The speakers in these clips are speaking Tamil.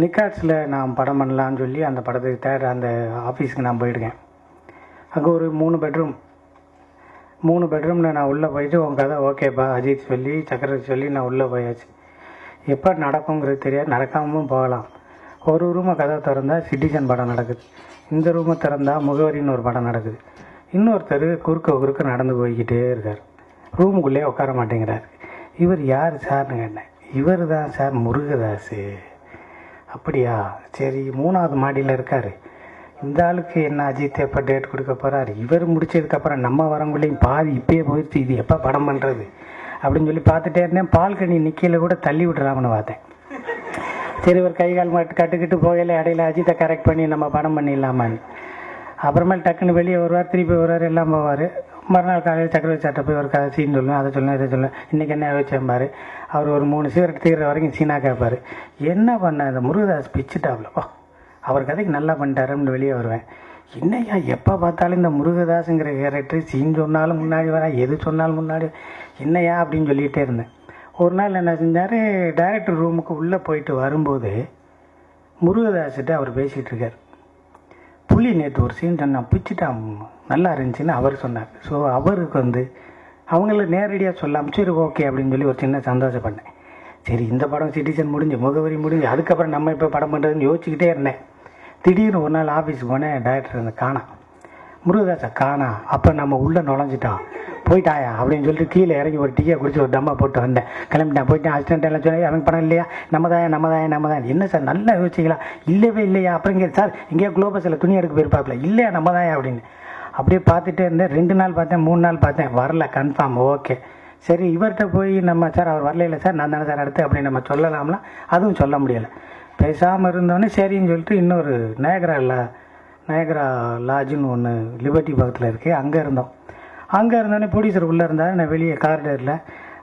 நிக்காட்ஸில் நான் படம் பண்ணலான்னு சொல்லி அந்த படத்துக்கு தேடுற அந்த ஆஃபீஸுக்கு நான் போயிருக்கேன். அங்கே ஒரு 3 பெட்ரூமில் நான் உள்ளே போயிட்டு உன் கதை ஓகேப்பா அஜித் சொல்லி சக்கரவர்த்தி சொல்லி நான் உள்ளே போயாச்சு. எப்போ நடக்குங்கிறது தெரியாது, நடக்காமலும் போகலாம். ஒரு ரூமை கதை திறந்தால் சிட்டிசன் படம் நடக்குது, இந்த ரூமை திறந்தால் முகவரின்னு ஒரு படம் நடக்குது. இன்னொருத்தர் குறுக்க நடந்து போய்கிட்டே இருக்கார், ரூமுக்குள்ளே உட்கார மாட்டேங்கிறார். இவர் யார் சார்னு கேட்டேன். இவர் தான் சார் முருகதாஸ். அப்படியா, சரி 3வது மாடியில் இருக்கார். இந்த ஆளுக்கு என்ன அஜித் எப்போ டேட் கொடுக்க போகிறாரு, இவர் முடிச்சதுக்கப்புறம் நம்ம வரவங்களையும் பாதி இப்பயே போயிடுச்சு, இது எப்போ படம் பண்ணுறது அப்படின்னு சொல்லி பார்த்துட்டே இருந்தேன். பால்கனி நிற்கையில் கூட தள்ளி விட்டுறாமன்னு பார்த்தேன். சரி ஒரு கை கால் மாட்டு கட்டுக்கிட்டு போகையில் இடையில அஜித்தை கரெக்ட் பண்ணி நம்ம படம் பண்ணிடலாமான்னு. அப்புறமேல் டக்குன்னு வெளியே வருவார், திருப்பி வருவார், எல்லாம் போவார். மறுநாள் காலையில் சக்கரவர்த்தி சார்ட்ட போய் ஒரு கதை சீன் சொல்லுவேன், அதை சொல்லுவேன், இதை சொல்லுவேன், இன்றைக்கி என்ன யோசிச்சேன்பார். அவர் ஒரு 3 சிகரெட் தீர்ற வரைக்கும் சீனாக கேட்பார். என்ன பண்ண இந்த முருகதாஸ் பிச்சுட்டாப்லப்பா, அவர் கதைக்கு நல்லா பண்ணிட்டாருன்னு வெளியே வருவேன். என்னையா எப்போ பார்த்தாலும் இந்த முருகதாஸுங்கிற கேரக்டர் சீன் சொன்னாலும் முன்னாடி வரா, எது சொன்னாலும் முன்னாடி என்னையா அப்படின்னு சொல்லிகிட்டே இருந்தேன். ஒரு நாள் என்ன செஞ்சார், டைரக்டர் ரூமுக்கு உள்ளே போயிட்டு வரும்போது முருகதாஸ்கிட்ட அவர் பேசிகிட்டு இருக்கார். புள்ளி நேற்று ஒரு சீன் சொன்னான், பிச்சுட்டான், நல்லா இருந்துச்சுன்னு அவர் சொன்னார். ஸோ அவருக்கு அவங்கள நேரடியாக சொல்லாமல் சரி ஓகே அப்படின்னு சொல்லி ஒரு சின்ன சந்தோஷப்பட்டேன். சரி இந்த படம் சிட்டிசன் முடிஞ்சு முகவரி முடிஞ்சு அதுக்கப்புறம் நம்ம இப்போ படம் பண்ணுறதுன்னு யோசிச்சுக்கிட்டே இருந்தேன். திடீர்னு ஒரு நாள் ஆஃபீஸுக்கு போனேன், டைரக்டர் காணாம், முருகதாஸை காணாம். அப்போ நம்ம உள்ளே நுழைஞ்சிட்டோம், போயிட்டாயா அப்படின்னு சொல்லிட்டு கீழே இறங்கி ஒரு டீயை குடிச்சு ஒரு டம்மா போட்டு வந்தேன், கிளம்பிட்டேன். போயிட்டேன், அசிஸ்டன்ட் எல்லாம் சொன்னேன், அவங்க படம் இல்லையா, நம்ம தான். என்ன சார் நல்லா யோசிச்சிங்களா, இல்லவே இல்லையா. அப்புறம் இங்கே சார் எங்கேயோ குளோபஸில் துணி எடுக்க போயிருப்பாப்பில்ல, இல்லையா நம்ம தான் அப்படின்னு. அப்படியே பார்த்துட்டே இருந்தேன். 2 நாள் பார்த்தேன், 3 நாள் பார்த்தேன், வரல, கன்ஃபார்ம் ஓகே. சரி இவர்கிட்ட போய் நம்ம சார் அவர் வரல இல்லை சார் நான் தானே சார் அடுத்து அப்படின்னு நம்ம சொல்லலாம்லாம், அதுவும் சொல்ல முடியலை. பேசாமல் இருந்தோடனே சரின்னு சொல்லிட்டு இன்னொரு நயகரா லாட்ஜுன்னு ஒன்று லிபர்ட்டி பக்கத்தில் இருக்குது, அங்கே இருந்தோம். அங்கே இருந்தோடனே ப்ரொடியூசர் உள்ளே இருந்தால் நான் வெளியே காரிடரில்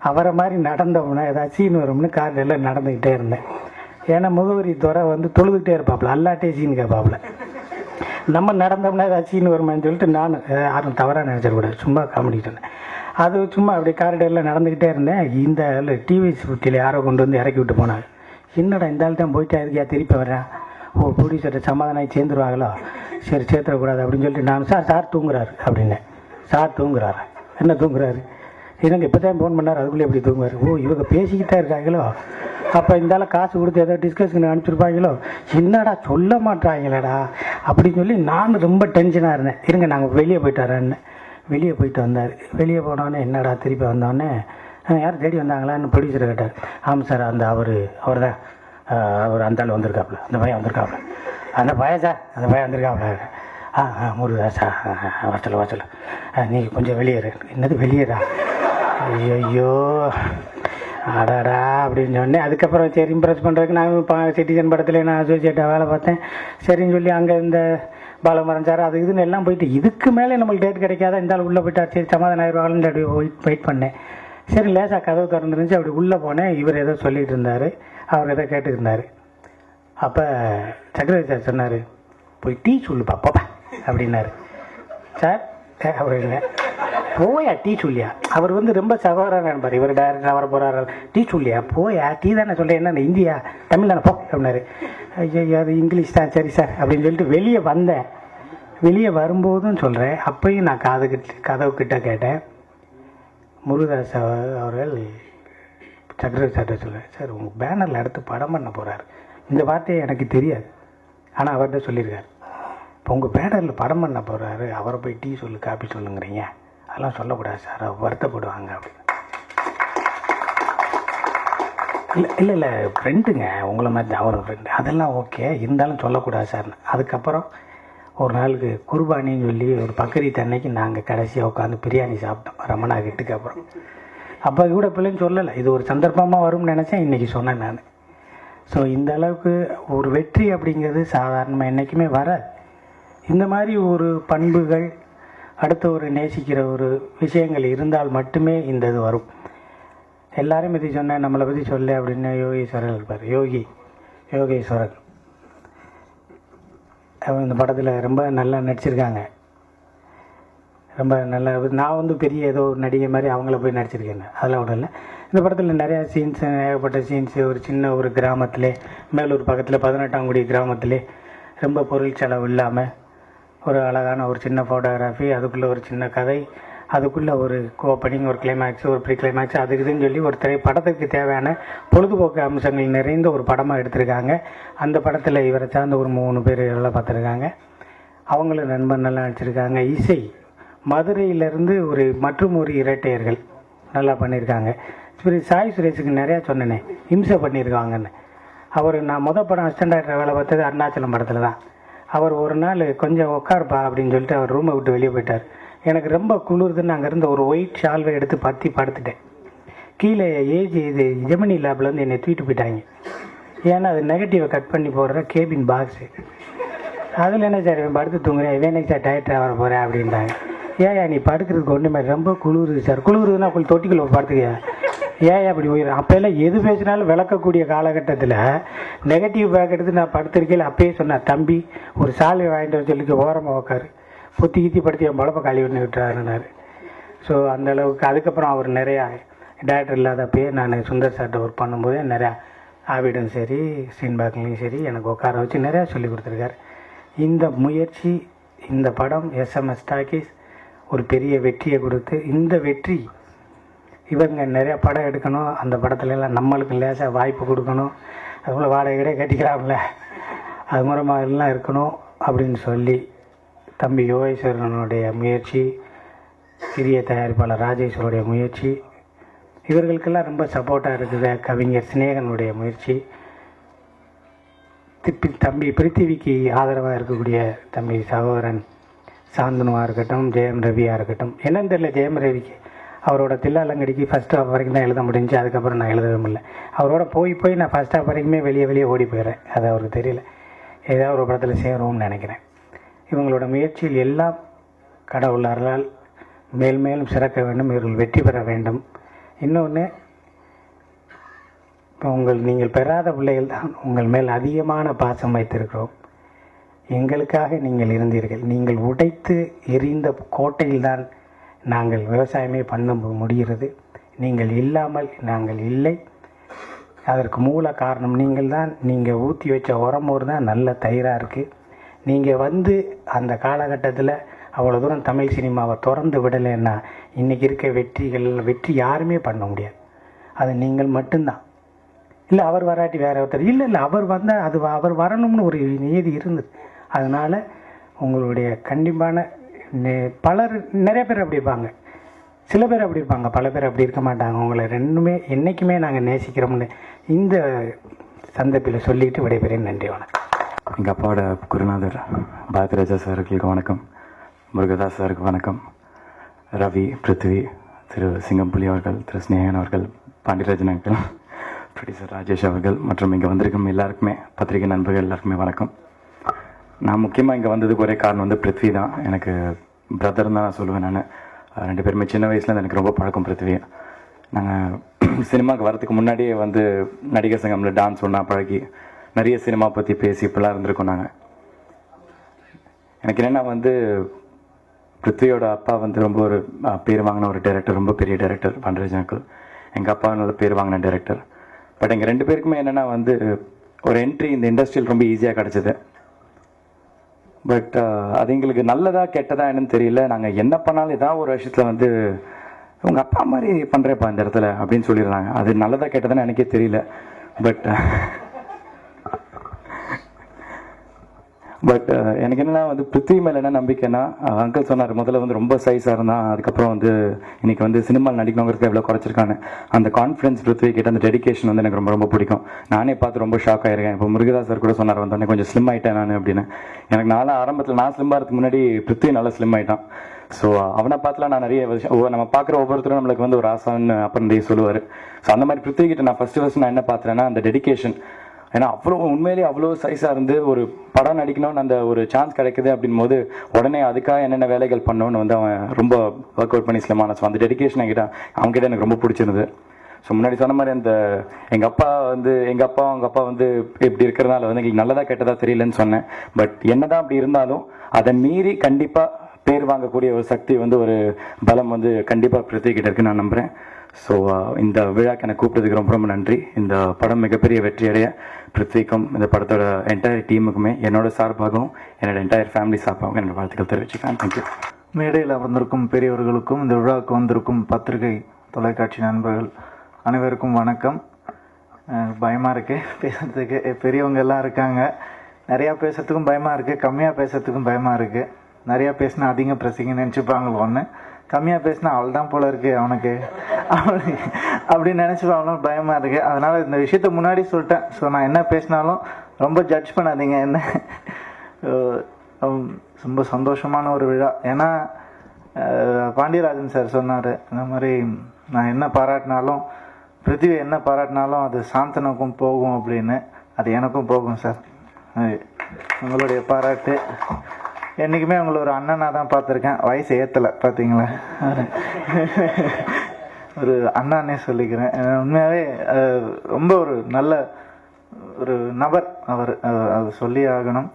அவரை மாதிரி நடந்தோம்னா ஏதாவது சீன் வரும்னு காரிடரில் நடந்துக்கிட்டே இருந்தேன். ஏன்னா முகவரி துறை தொழுதுகிட்டே இருப்பாப்புல, அல்லாட்டே சீன் கேட்பாப்புல. நம்ம நடந்தோம்னா ஏதாவது சீன் வருமானு சொல்லிட்டு நான் யாரும் தவறாக நினச்சிடக்கூடாது, சும்மா காமெடி சொன்னேன். அது சும்மா அப்படி காரிடரில் நடந்துக்கிட்டே இருந்தேன். இந்த டிவி சுட்டியில் யாரோ கொண்டு வந்து இறக்கி விட்டு போனாங்க. என்னடா இந்த ஆள் தான் போயிட்டா இருக்கியா, திருப்பி வர்றேன். ஓ ப்ரொடியூசர்கிட்ட சமாதானம் சேர்ந்துருவாங்களோ, சரி சேர்த்துடக்கூடாது அப்படின்னு சொல்லிட்டு நான் சார் தூங்குறாரு அப்படின்னேன். சார் தூங்குறாரு, என்ன தூங்குறாரு, எனக்கு இப்போ தான் ஃபோன் பண்ணார், அதுக்குள்ளே எப்படி தூங்குவார். ஓ இவங்க பேசிக்கிட்டே இருக்காங்களோ, அப்போ இந்த காசு கொடுத்து ஏதோ டிஸ்கஷன் அனுப்பிச்சிருப்பாங்களோ, என்னடா சொல்ல மாட்டாங்களேடா அப்படின்னு சொல்லி நான் ரொம்ப டென்ஷனாக இருந்தேன். இருங்க நாங்கள் வெளியே போயிட்டு வரேன்னு வெளியே போயிட்டு வந்தார். வெளியே போனோடனே என்னடா திருப்பி வந்தோடனே யார் தேடி வந்தாங்களான்னு ப்ரொடியூசரை கேட்டார். ஆமாம் சார் அந்த அவர் தான் அவர் அந்த ஆள் வந்திருக்காப்புல, அந்த பையன் வந்திருக்காப்புல, அந்த பையன் சார் அந்த பையன் வந்திருக்காப்புல. முருகதாஸா வச்சல நீங்கள் கொஞ்சம் வெளியேறு. என்னது வெளியேறா, ஐயோ அடாடா அப்படின்னு சொன்னேன். அதுக்கப்புறம் சரி இம்ப்ரெஸ் பண்ணுறதுக்கு நான் சிட்டிசன் படத்தில் நான் அசோசியேட்டாக வேலை பார்த்தேன். சரின்னு சொல்லி அங்கே இந்த பாலமரம் சார் அது இதுன்னு எல்லாம் போயிட்டு இதுக்கு மேலே நம்மளுக்கு டேட் கிடைக்காத, இந்த ஆள் உள்ளே போயிட்டா சரி சமாதானம் ஆயிடுவாங்கன்னு அப்படி வெயிட் பண்ணேன். சரி லேசாக கதவு திறந்துருந்துச்சு, அப்படி உள்ளே போனேன். இவர் ஏதோ சொல்லிகிட்டு இருந்தார், அவர் ஏதோ கேட்டுருந்தார். அப்போ சக்கரவர்த்தி சார் சொன்னார், போய் டீ சொல்லுப்பா போப்பா அப்படின்னாரு. சார் அப்படின்னு போயா டீ சொல்லியா, அவர் ரொம்ப சகோதரன் நினைப்பார், இவர் டைரக்டர் வர போகிறாரு, டீ சொல்லியா போயா, டீ தானே சொல்கிறேன், என்ன இந்தியா தமிழ் தானே போ அப்படின்னாரு. ஐயோ அது இங்கிலீஷ் தான், சரி சார் அப்படின்னு சொல்லிட்டு வெளியே வந்தேன். வெளியே வரும்போதும் சொல்கிறேன், அப்பையும் நான் கதவுக்கிட்ட கேட்டேன். முருகதாஸ் அவர்கள் சக்கரவர்த்தி சார்ட்ட சொல்கிறேன், சார் உங்கள் பேனரில் அடுத்து படம் பண்ண போகிறார், இந்த வார்த்தையை எனக்கு தெரியாது, ஆனால் அவர்கிட்ட சொல்லியிருக்காரு, இப்போ உங்கள் பேனரில் படம் பண்ண போகிறாரு, அவரை போய் டீ சொல்லு காப்பி சொல்லுங்கிறீங்க, அதெல்லாம் சொல்லக்கூடாது சார், வருத்தப்படுவாங்க அப்படின்னு. இல்லை ஃப்ரெண்டுங்க உங்களை மாதிரி தான் அவர் ஃப்ரெண்டு, அதெல்லாம் ஓகே, இருந்தாலும் சொல்லக்கூடாது சார். அதுக்கப்புறம் ஒரு நாளுக்கு குர்பானின்னு சொல்லி ஒரு பக்ரீத் அன்னைக்கு நாங்கள் கடைசியாக உட்காந்து பிரியாணி சாப்பிட்டோம் ரமணா கிட்டுக்கு. அப்புறம் அப்போ கூட பிள்ளைன்னு சொல்லலை, இது ஒரு சந்தர்ப்பமாக வரும்னு நினச்சேன், இன்றைக்கி சொன்னேன் நான். ஸோ இந்த அளவுக்கு ஒரு வெற்றி அப்படிங்கிறது சாதாரணமாக என்றைக்குமே வராது. இந்த மாதிரி ஒரு பண்புகள் அடுத்த ஒரு நேசிக்கிற ஒரு விஷயங்கள் இருந்தால் மட்டுமே இந்த இது வரும். எல்லாரும் பற்றி சொன்னேன், நம்மளை பற்றி சொல்ல அப்படின்னு யோகீஸ்வரன் இருப்பார், யோகேஸ்வரன். அவங்க இந்த படத்தில் ரொம்ப நல்லா நடிச்சிருக்காங்க, ரொம்ப நல்லா. நான் பெரிய ஏதோ நடிகை மாதிரி அவங்கள போய் நடிச்சிருக்கேன், அதெல்லாம் ஒன்றும் இல்லை. இந்த படத்தில் நிறையா சீன்ஸ், ஏகப்பட்ட சீன்ஸு. ஒரு சின்ன ஒரு கிராமத்திலே, மேலூர் பக்கத்தில் 18ஆங்குடி கிராமத்திலே ரொம்ப பொருள் செலவு இல்லாமல் ஒரு அழகான ஒரு சின்ன ஃபோட்டோகிராஃபி, அதுக்குள்ளே ஒரு சின்ன கதை, அதுக்குள்ளே ஒரு ஓப்பனிங், ஒரு கிளைமேக்ஸ், ஒரு ப்ரீ கிளைமேக்ஸ், அது இதுன்னு சொல்லி ஒரு படத்துக்கு தேவையான பொழுதுபோக்கு அம்சங்கள் நிறைந்த ஒரு படமாக எடுத்திருக்காங்க. அந்த படத்தில் இவரை சார்ந்த ஒரு 3 பேர் எல்லாம் பார்த்துருக்காங்க. அவங்களும் நண்பன் நல்லா நடிச்சிருக்காங்க. இசை மதுரையிலேருந்து மற்றும் ஒரு இரட்டையர்கள் நல்லா பண்ணியிருக்காங்க. சரி, சாய் சுரேஷுக்கு நிறையா சொன்னேனே, இம்சை பண்ணியிருக்காங்கன்னு. அவர் நான் படம் அசிஸ்டன்ட் டைரக்டர் வேலை பார்த்தது அருணாச்சலம் படத்தில் தான். அவர் ஒரு நாள் கொஞ்சம் உட்காருப்பா அப்படின்னு சொல்லிட்டு அவர் ரூமை விட்டு வெளியே போயிட்டார். எனக்கு ரொம்ப குளிர்துன்னு அங்கேருந்து ஒரு ஒயிட் ஷால்வை எடுத்து பற்றி படுத்துட்டேன். கீழே இது ஜெமினி லேப்லேருந்து என்னை தூக்கிட்டு போயிட்டாங்க. ஏன்னா அது நெகட்டிவை கட் பண்ணி போடுற கேபின் பாக்ஸு. அதில் என்ன சார் இவன் படுத்து தூங்குறேன், இவன் சார் டயர்டாக வர போகிறேன் அப்படின்ட்டாங்க. ஏயா நீ படுக்கிறதுக்கு ஒன்றுமே ரொம்ப குளிருது சார். குளிருதுன்னா கொஞ்சம் தொட்டிக்குள்ள படுத்துக்கையா, ஏன் அப்படி உயிர். அப்போல்லாம் எது பேசினாலும் விளக்கக்கூடிய காலகட்டத்தில் நெகட்டிவ் பேக் எடுத்து நான் படுத்திருக்கையில் அப்பயே சொன்னேன், தம்பி ஒரு சால்வை வாங்கிட்டு வர சொல்லிக்க, ஓரமாக உக்காரு, பொத்தி கீத்தி படுத்தி என் பழப்ப காலி பண்ணி விட்டுறாருன்னாரு. ஸோ அந்தளவுக்கு. அதுக்கப்புறம் அவர் நிறையா டேரக்டர் இல்லாதப்பயே நான் சுந்தர் சார்ட்ட ஒர்க் பண்ணும்போது நிறையா ஆவிடும் சரி, சீன் பேக்லையும் சரி எனக்கு உட்கார வச்சு நிறையா சொல்லி கொடுத்துருக்காரு. இந்த முயற்சி, இந்த படம் எஸ்எம்எஸ் டாக்கீஸ் ஒரு பெரிய வெற்றியை கொடுத்து, இந்த வெற்றி இவங்க நிறையா படம் எடுக்கணும், அந்த படத்துலலாம் நம்மளுக்கு லேசாக வாய்ப்பு கொடுக்கணும், அதுபோல் வாடகை கிடையாது கட்டிக்கலாம்ல, அது மூலமாக எல்லாம் இருக்கணும் அப்படின்னு சொல்லி தம்பி யோகேஸ்வரனுடைய முயற்சி, சிறிய தயாரிப்பாளர் ராஜேஸ்வருடைய முயற்சி, இவர்களுக்கெல்லாம் ரொம்ப சப்போர்ட்டாக இருக்குது கவிஞர் சிநேகனுடைய முயற்சி, தம்பி பிருத்திவிக்கு ஆதரவாக இருக்கக்கூடிய தம்பி சகோதரன் சாந்தனுவாக இருக்கட்டும், ஜெயம் ரவியாக இருக்கட்டும். என்னன்னு தெரியல, ஜெயம் ரவிக்கு அவரோட தில்லாலங்கடிக்கு ஃபஸ்ட் ஹாஃப் வரைக்கும் தான் எழுத முடிஞ்சு, அதுக்கப்புறம் நான் எழுதவே முடியல. அவரோட போய் நான் ஃபஸ்ட் ஹாஃப் வரைக்குமே வெளியே ஓடி போயிடுறேன். அது அவருக்கு தெரியல, ஏதாவது ஒரு படத்தில் சேருவோம்னு நினைக்கிறேன். இவங்களோட முயற்சியில் எல்லாம் கடவுளால் மேலும் சிறக்க வேண்டும், இவர்கள் வெற்றி பெற வேண்டும். இன்னொன்று, இப்போ நீங்கள் பெறாத பிள்ளைகள் தான் உங்கள் மேல் அதிகமான பாசம் வைத்திருக்கிறோம். எங்களுக்காக நீங்கள் இருந்தீர்கள். நீங்கள் உடைத்து எரிந்த கோட்டையில்தான் நாங்கள் விவசாயமே பண்ண முடிகிறது. நீங்கள் இல்லாமல் நாங்கள் இல்லை. அதற்கு மூல காரணம் நீங்கள் தான். நீங்கள் ஊற்றி வச்ச உரமோர் தான் நல்ல தயிராக இருக்குது. நீங்கள் அந்த காலகட்டத்தில் அவ்வளோ தூரம் தமிழ் சினிமாவை திறந்து விடலைன்னா இன்றைக்கி இருக்க வெற்றி யாருமே பண்ண முடியாது. அது நீங்கள் மட்டும்தான். இல்லை அவர் வராட்டி வேற ஒருத்தர், இல்லை அவர் வந்தால் அது அவர் வரணும்னு ஒரு நியதி இருந்தது. அதனால் உங்களுடைய கண்டிப்பான பலர், நிறைய பேர் அப்படி இருப்பாங்க, சில பேர் அப்படி இருப்பாங்க, பல பேர் அப்படி இருக்க மாட்டாங்க. உங்களை ரெண்டுமே என்றைக்குமே நாங்கள் நேசிக்கிறோம்னு இந்த சந்தர்ப்பத்தில் சொல்லிட்டு விடைபெறேன். நன்றி, வணக்கம். எங்கள் அப்பாவோட குருநாதர் பாரதிராஜா சாருக்கு வணக்கம், முருகதாஸ் சாருக்கு வணக்கம், ரவி, பிருத்வி, திரு சிங்கம்புலி அவர்கள், திரு ஸ்னேகன் அவர்கள், பாண்டியராஜன் அவர்கள், ப்ரொடியூசர் ராஜேஷ் அவர்கள் மற்றும் இங்கே வந்திருக்கும் எல்லாருக்குமே, பத்திரிகை நண்பர்கள் எல்லாருக்குமே வணக்கம். நான் முக்கியமாக இங்கே வந்ததுக்கு ஒரே காரணம் பிருத்வி தான். எனக்கு பிரதர் தான் நான் சொல்லுவேன். நான் 2 பேருமே சின்ன வயசுலேருந்து எனக்கு ரொம்ப பழக்கம் பிருத்வி. நாங்கள் சினிமாவுக்கு வரதுக்கு முன்னாடியே நடிகர் சங்கமில் டான்ஸ் ஒன்றா பழகி நிறைய சினிமா பற்றி பேசி இப்படிலாம் இருந்திருக்கோம். நாங்கள் எனக்கு என்னென்னா பிருத்வியோட அப்பா ரொம்ப ஒரு பேர் வாங்கின ஒரு டைரக்டர், ரொம்ப பெரிய டைரக்டர் பாண்டியராஜன் அங்கிள். எங்கள் அப்பா நல்ல பேர் வாங்கின டைரக்டர். பட் எங்கள் 2 பேருக்குமே என்னென்னா ஒரு என்ட்ரி இந்த இண்டஸ்ட்ரியில் ரொம்ப ஈஸியாக கிடச்சிது. பட் அது எங்களுக்கு நல்லதா கெட்டதா என்னன்னு தெரியல. நாங்கள் என்ன பண்ணாலும் ஏதாவது ஒரு விஷயத்தில் உங்கள் அப்பா மாதிரி பண்ணுறேப்பா இந்த இடத்துல அப்படின்னு சொல்லிடுறாங்க. அது நல்லதா கெட்டதான்னு எனக்கே தெரியல. பட் எனக்கு என்னென்னா பிருத்வி மேலே என்ன நம்பிக்கைன்னா, அங்கிள் சொன்னார் முதல்ல ரொம்ப சைஸாக இருந்தான், அதுக்கப்புறம் இன்னைக்கு சினிமாவில் நடிக்கணுங்கிறது எவ்வளோ குறைச்சிருக்கான்னு. அந்த கான்ஃபிடன்ஸ் பிருத்வி கிட்ட, அந்த டெடிகேஷன் எனக்கு ரொம்ப ரொம்ப பிடிக்கும். நானே பார்த்து ரொம்ப ஷாக் ஆயிருக்கேன். இப்போ முருகதாஸ் சார் கூட சொன்னார் வந்தோடனே கொஞ்சம் ஸ்லிம் ஆகிட்டேன் நான் அப்படின்னு. எனக்கு ஆரம்பத்தில் நான் ஸ்லிம் ஆகிறதுக்கு முன்னாடி பிருத்வி நல்லா ஸ்லிம் ஆகிட்டான். ஸோ அவனை பார்த்துலாம் நான் நிறைய விஷயம் நம்ம பார்க்குற ஒவ்வொருத்தரும் நம்மளுக்கு ஒரு ஆசான்னு அப்புறம் சொல்லுவார். ஸோ அந்த மாதிரி பிருத்வி கிட்ட நான் ஃபர்ஸ்ட் நான் என்ன பார்த்துறேன்னா அந்த டெடிகேஷன். ஏன்னா உண்மையிலேயே அவ்வளோ சைஸாக இருந்து ஒரு படம் நடிக்கணும்னு அந்த ஒரு சான்ஸ் கிடைக்குது அப்படின் போது உடனே அதுக்காக என்னென்ன வேலைகள் பண்ணணும்னு அவன் ரொம்ப ஒர்க் அவுட் பண்ணி ஸ்லிமான. ஸோ அந்த டெடிகேஷன் அவங்ககிட்ட எனக்கு ரொம்ப பிடிச்சிருந்தது. ஸோ முன்னாடி சொன்ன மாதிரி எங்கள் அப்பா அவங்க அப்பா இப்படி இருக்கிறதுனால எங்களுக்கு நல்லதா கெட்டதா தெரியலன்னு சொன்னேன். பட் என்னதான் அப்படி இருந்தாலும் அதை மீறி கண்டிப்பாக பேர் வாங்கக்கூடிய ஒரு சக்தி ஒரு பலம் கண்டிப்பாக பிருத்வி கிட்ட இருக்குன்னு நான் நம்புகிறேன். ஸோ இந்த விழாக்கு என்னை கூப்பிட்டதுக்கு ரொம்ப ரொம்ப நன்றி. இந்த படம் மிகப்பெரிய வெற்றி அடைய பிருத்விக்கும் இந்த படத்தோட என்டையர் டீமுக்குமே என்னோட சார்பாகவும் என்னோட என்டையர் ஃபேமிலி சார்பாகவும் என்னோட வாழ்த்துக்கள் தெரிவிச்சுக்கிறேன். தேங்க்யூ. மேடையில் அமர்ந்திருக்கும் பெரியவர்களுக்கும் இந்த விழாவுக்கு வந்திருக்கும் பத்திரிகை தொலைக்காட்சி நண்பர்கள் அனைவருக்கும் வணக்கம். பயமாக இருக்குது பேசுகிறதுக்கு, பெரியவங்க எல்லாம் இருக்காங்க. நிறையா பேசுறதுக்கும் பயமாக இருக்குது, கம்மியாக பேசுறதுக்கும் பயமாக இருக்குது. நிறையா பேசினா அதிகம் பிரசிங்கன்னு நினச்சிப்பாங்க, ஒன்று கம்மியாக பேசினா அவள் தான் போல இருக்குது அவனுக்கு அப்படின்னு நினச்சிப்பாங்களும் பயமாக இருக்குது. அதனால் இந்த விஷயத்த முன்னாடி சொல்லிட்டேன். ஸோ நான் என்ன பேசினாலும் ரொம்ப ஜட்ஜ் பண்ணாதீங்க என்ன. ரொம்ப சந்தோஷமான ஒரு விழா. ஏன்னா பாண்டியராஜன் சார் சொன்னார், இந்த மாதிரி நான் என்ன பாராட்டினாலும் பிருத்திவி என்ன பாராட்டினாலும் அது சாந்தனுக்கும் போகும் அப்படின்னு. அது எனக்கும் போகும் சார். உங்களுடைய பாராட்டு என்றைக்குமே உங்களை ஒரு அண்ணனாக தான் பார்த்துருக்கேன். வயசு ஏற்றலை பார்த்தீங்களா, ஒரு அண்ணானே சொல்லிக்கிறேன். உண்மையாகவே ரொம்ப ஒரு நல்ல ஒரு நபர் அவர், அது சொல்லி ஆகணும்.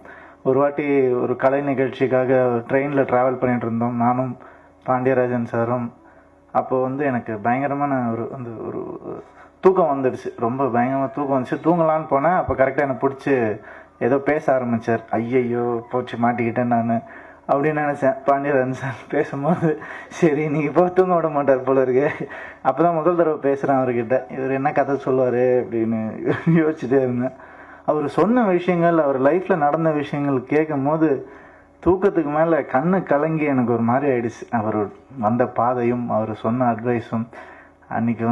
ஒரு வாட்டி ஒரு கலை நிகழ்ச்சிக்காக ட்ரெயினில் ட்ராவல் பண்ணிகிட்டு இருந்தோம், நானும் பாண்டியராஜன் சாரும். அப்போ எனக்கு பயங்கரமான ஒரு தூக்கம் வந்துடுச்சு, ரொம்ப பயங்கரமாக தூக்கம் வந்துச்சு. தூங்கலான்னு போனேன், அப்போ கரெக்டாக என்னை பிடிச்சி ஏதோ பேச ஆரம்பித்தார். ஐயையோ போச்சு மாட்டிக்கிட்டேன் நான் அப்படின்னு நினச்சேன். பாண்டியராஜன் சார் பேசும்போது சரி நீங்கள் இப்போ தூங்க விட மாட்டார் போல இருக்கு. அப்போ தான் முதல் தடவை பேசுகிறேன் அவர்கிட்ட. இவர் என்ன கதை சொல்லுவார் அப்படின்னு யோசிச்சுட்டே இருந்தேன். அவர் சொன்ன விஷயங்கள், அவர் லைஃப்பில் நடந்த விஷயங்கள் கேட்கும் போது தூக்கத்துக்கு மேலே கண்ணு கலங்கி எனக்கு ஒரு மாதிரி ஆயிடுச்சு. அவர் வந்த பாதையும் அவர் சொன்ன அட்வைஸும் அன்றைக்கி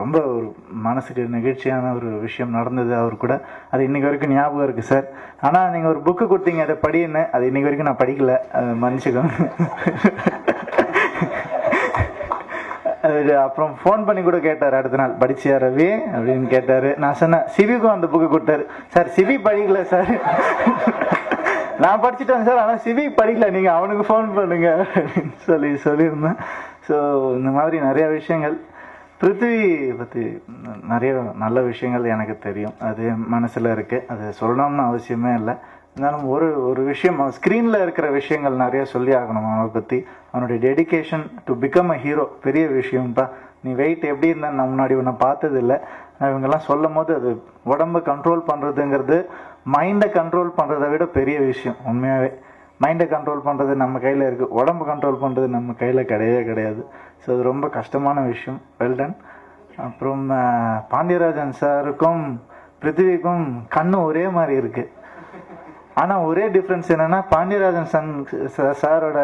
ரொம்ப ஒரு மனசுக்கு நெகிழ்ச்சியான ஒரு விஷயம் நடந்தது அவர் கூட. அது இன்றைக்கி வரைக்கும் ஞாபகம் இருக்குது சார். ஆனால் நீங்கள் ஒரு புக்கு கொடுத்தீங்க, அதை படின்னு, அது இன்றைக்கி வரைக்கும் நான் படிக்கலை, மன்னிச்சுக்கோங்க. அப்புறம் ஃபோன் பண்ணி கூட கேட்டார் அடுத்த நாள், படிச்சியா ரவி அப்படின்னு கேட்டார். நான் சொன்னேன் சிவிக்கும் அந்த புக்கு கொடுத்தாரு. சார் சிவி படிக்கல சார், நான் படிச்சுட்டேன் சார், ஆனால் சிவி படிக்கல, நீங்கள் அவனுக்கு ஃபோன் பண்ணுங்க அப்படின்னு சொல்லியிருந்தேன். ஸோ இந்த மாதிரி நிறையா விஷயங்கள் பிருத்திவி பற்றி நிறைய நல்ல விஷயங்கள் எனக்கு தெரியும், அது மனசில் இருக்குது. அது சொல்லணும்னு அவசியமே இல்லை. இருந்தாலும் ஒரு விஷயம், அவன் ஸ்க்ரீனில் இருக்கிற விஷயங்கள் நிறைய சொல்லி ஆகணும் அவனை பற்றி. அவனுடைய dedication to become a hero பெரிய விஷயம்ப்பா. நீ வெயிட் எப்படி இருந்தால் நான் முன்னாடி உன்னை பார்த்ததில்லை. இவங்கெல்லாம் சொல்லும் போது அது உடம்பை கண்ட்ரோல் பண்ணுறதுங்கிறது மைண்டை கண்ட்ரோல் பண்ணுறதை விட பெரிய விஷயம். உண்மையாகவே மைண்டை கண்ட்ரோல் பண்ணுறது நம்ம கையில் இருக்குது, உடம்பு கண்ட்ரோல் பண்ணுறது நம்ம கையில் கிடையாது. ஸோ அது ரொம்ப கஷ்டமான விஷயம். வெல்டன். அப்புறம் பாண்டியராஜன் சாருக்கும் பிருத்திவிக்கும் கண்ணு ஒரே மாதிரி இருக்குது. ஆனால் ஒரே டிஃப்ரென்ஸ் என்னென்னா பாண்டியராஜன் சாரோட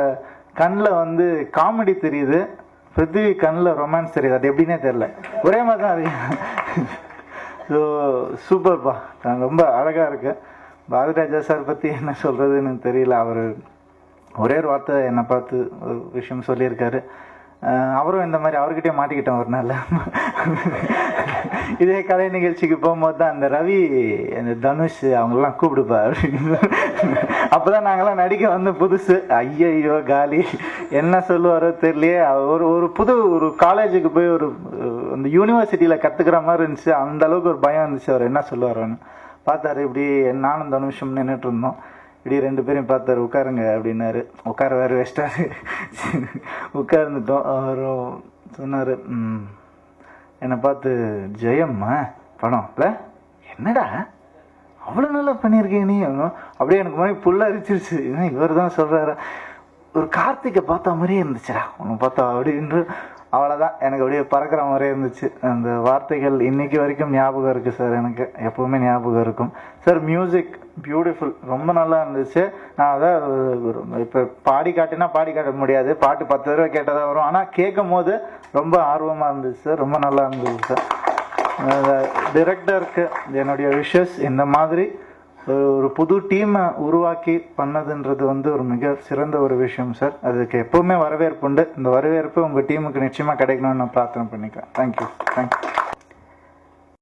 கண்ணில் காமெடி தெரியுது, பிருத்திவி கண்ணில் ரொமான்ஸ் தெரியுது. அது எப்படின்னே தெரில, ஒரே மாதிரி தான் இருக்கு. ஸோ சூப்பர்ப்பா, ரொம்ப அழகாக இருக்கு. பாரதிராஜா சார் பற்றி என்ன சொல்கிறதுன்னு தெரியல. அவர் ஒரே ஒரு வார்த்தை என்னை பார்த்து ஒரு விஷயம் சொல்லியிருக்காரு. அவரும் இந்த மாதிரி அவர்கிட்டயே மாட்டிக்கிட்டோம் ஒரு நாள். இதே கலை நிகழ்ச்சிக்கு போகும்போது தான் அந்த ரவி, அந்த தனுஷ் அவங்களெலாம் கூப்பிடுப்பா அப்படின்னு. அப்போ தான் நாங்கள்லாம் நடிக்க புதுசு. ஐயையோ காலி, என்ன சொல்லுவாரோ தெரியலையே. ஒரு காலேஜுக்கு போய் அந்த யூனிவர்சிட்டியில் கற்றுக்கிற மாதிரி இருந்துச்சு. அந்த அளவுக்கு ஒரு பயம் இருந்துச்சு, அவர் என்ன சொல்லுவாரோன்னு. பார்த்தாரு, இப்படி நானும் தனுஷம் நின்றுட்டு இருந்தோம். இப்படி ரெண்டு பேரையும் பார்த்தாரு, உட்காருங்க அப்படின்னாரு. உட்கார வேறு வச்சிட்டாரு. உட்கார்ந்துட்டோம். அவரும் சொன்னார், என்னை பார்த்து, ஜெயம்மா படம் இல்லை என்னடா அவ்வளோ நல்லா பண்ணியிருக்கீங்க நீ. அப்படியே எனக்கு மாதிரி புல்லரிச்சிருச்சு. இவர் தான் சொல்கிறாரு, ஒரு கார்த்திகை பார்த்த மாதிரியே இருந்துச்சுடா உன்னை பார்த்தா அப்படின்று. அவ்வளோதான், எனக்கு அப்படியே பறக்கிற மாதிரியே இருந்துச்சு. அந்த வார்த்தைகள் இன்னைக்கு வரைக்கும் ஞாபகம் இருக்குது சார், எனக்கு எப்போவுமே ஞாபகம் இருக்கும் சார். மியூசிக் பியூட்டிஃபுல், ரொம்ப நல்லா இருந்துச்சு. நான் அதான் இப்போ பாடி காட்ட முடியாது, பாட்டு 10 தடவை கேட்டதாக வரும். ஆனால் கேட்கும் போது ரொம்ப ஆர்வமாக இருந்துச்சு சார், ரொம்ப நல்லா இருந்துச்சு சார். டிரெக்டருக்கு என்னுடைய விஷஸ், இந்த மாதிரி ஒரு புது டீமை உருவாக்கி பண்ணதுன்றது ஒரு மிக சிறந்த ஒரு விஷயம் சார். அதுக்கு எப்போவுமே வரவேற்பு உண்டு. இந்த வரவேற்பு உங்கள் டீமுக்கு நிச்சயமாக கிடைக்கணும்னு நான் பிரார்த்தனை பண்ணிக்கிறேன். தேங்க்யூ.